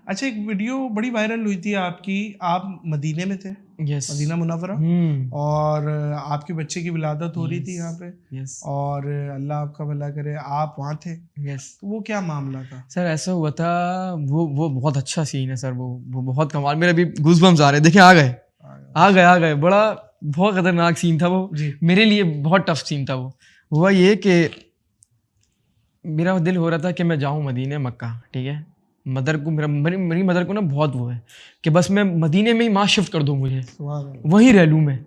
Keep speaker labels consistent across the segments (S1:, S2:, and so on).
S1: अच्छा, एक वीडियो बड़ी वायरल हुई थी आपकी, आप मदीने में थे,
S2: यस,
S1: मदीना मुनव्वरा, और आपके बच्चे की विलादत हो रही थी यहाँ पे,
S2: यस,
S1: और अल्लाह आपका भला करे, आप वहाँ थे,
S2: यस।
S1: तो वो क्या मामला था?
S2: सर ऐसा हुआ था, वो बहुत अच्छा सीन है सर, वो बहुत कमाल, मेरे अभी गूज़बम्स आ रहे हैं, देखिए आ गए, बड़ा बहुत खतरनाक सीन था वो
S1: जी।
S2: मेरे लिए, बहुत टफ सीन था वो। हुआ ये कि मेरा दिल हो रहा था कि मैं जाऊँ मदीने मक्का, ठीक है। मदर को मेरी मदर को ना बहुत वो है कि बस मैं मदीने में ही माँ शिफ्ट कर दूँ, मुझे वहीं रह लूँ मैं।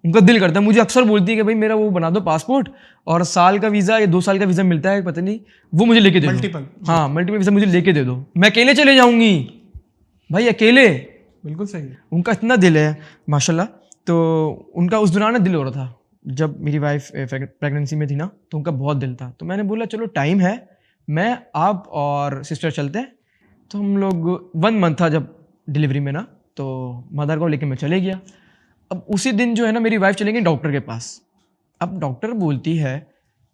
S2: उनका दिल करता है, मुझे अक्सर बोलती है कि भाई मेरा वो बना दो पासपोर्ट, और साल का वीज़ा या 2 साल का वीज़ा मिलता है पता नहीं, वो मुझे लेके दे दो।
S1: मल्टीपल,
S2: हाँ, मल्टीपल वीज़ा मुझे लेके दे दो, मैं अकेले चले जाऊँगी भाई, अकेले।
S1: बिल्कुल सही है।
S2: उनका इतना दिल है माशाल्लाह। तो उनका उस दौरान दिल हो रहा था, जब मेरी वाइफ प्रेगनेंसी में थी ना, तो उनका बहुत दिल था। तो मैंने बोला चलो टाइम है, मैं आप और सिस्टर चलते हैं। तो हम लोग 1 मंथ था जब डिलीवरी में ना, तो मदर को लेके मैं चले गया। अब उसी दिन जो है ना, मेरी वाइफ चली गई डॉक्टर के पास। अब डॉक्टर बोलती है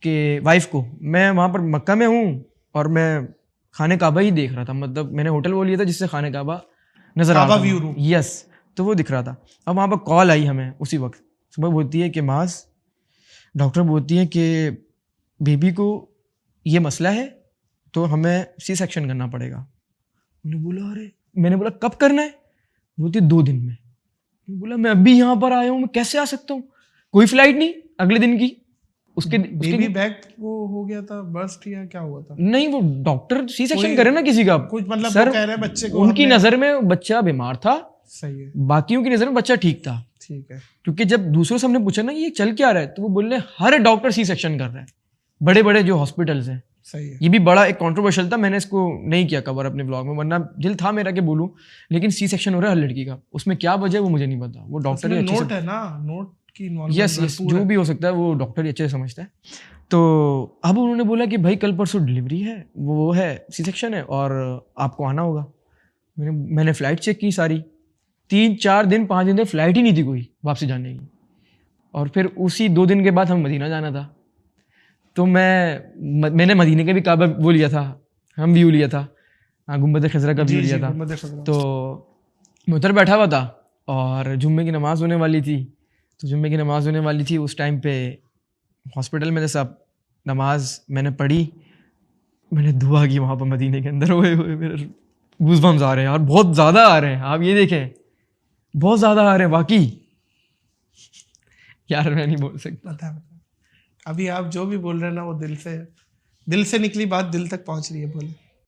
S2: कि वाइफ को, मैं वहाँ पर मक्का में हूँ और मैं खाने काबा ही देख रहा था, मतलब मैंने होटल वो लिया था जिससे खाने काबा नजर आ
S1: काबा
S2: रहा
S1: व्यू
S2: था।
S1: रूम।
S2: यस, तो वो दिख रहा था। अब वहाँ पर कॉल आई हमें उसी वक्त, सुबह बोलती है कि मास, डॉक्टर बोलती है कि बेबी को ये मसला है, तो हमें सी सेक्शन करना पड़ेगा। मैंने बोला कब करना है? बोलती 2 दिन में। मैंने बोला मैं अभी यहाँ पर आया हूँ, मैं कैसे आ सकता हूँ? कोई फ्लाइट नहीं अगले दिन की। उसके
S1: बेबी बैक वो हो गया था, बर्स्ट या क्या हुआ था?
S2: नहीं, वो डॉक्टर सी सेक्शन
S1: कोई-
S2: करे ना किसी का,
S1: कुछ मतलब
S2: सर
S1: वो कह रहे हैं बच्चे को
S2: उनकी
S1: हमने-
S2: नज़र में बच्चा बीमार था,
S1: सही है,
S2: बाकियों की नज़र में बच्चा ठीक था।
S1: ठीक है।
S2: क्योंकि जब दूसरों से हमने पूछा ना ये चल क्या रहा है, तो वो बोल रहे हैं हर डॉक्टर सी सेक्शन कर रहा है, बड़े बड़े जो हॉस्पिटल्स हैं।
S1: सही है।
S2: ये भी बड़ा एक कंट्रोवर्शियल था, मैंने इसको नहीं किया कवर अपने ब्लॉग में, वरना दिल था मेरा कि बोलूं, लेकिन सी सेक्शन हो रहा है हर लड़की का, उसमें क्या वजह है वो मुझे नहीं पता, वो डॉक्टर ही अच्छे
S1: नोट है ना, नोट की
S2: यस यस जो भी हो सकता है, वो डॉक्टर ही अच्छे से समझता है। तो अब उन्होंने बोला कि भाई कल परसों डिलीवरी है, वो है सी सेक्शन है और आपको आना होगा। मैंने फ़्लाइट चेक की सारी, 3-4 दिन 5 दिन तक फ़्लाइट ही नहीं थी कोई वापसी जाने की। और फिर उसी 2 दिन के बाद हम मदीना जाना था। तो मैंने मदीने के भी काबा वो लिया था, हम व्यू लिया था, गुम्बद खज़रा का व्यू लिया था। तो मैं उधर बैठा हुआ था और जुम्मे की नमाज़ होने वाली थी। तो जुम्मे की नमाज़ होने वाली थी उस टाइम पे हॉस्पिटल में, सब नमाज मैंने पढ़ी, मैंने दुआ की वहाँ पर मदीने के अंदर। हुए मेरे गूज़बम्स आ रहे हैं और बहुत ज़्यादा आ रहे हैं, आप ये देखें बहुत ज़्यादा आ रहे हैं वाकई। यार मैं नहीं बोल सकता।
S1: बता अभी आप जो भी बोल रहे हैं ना, वो दिल से निकली बात दिल तक पहुंच रही है, बोले।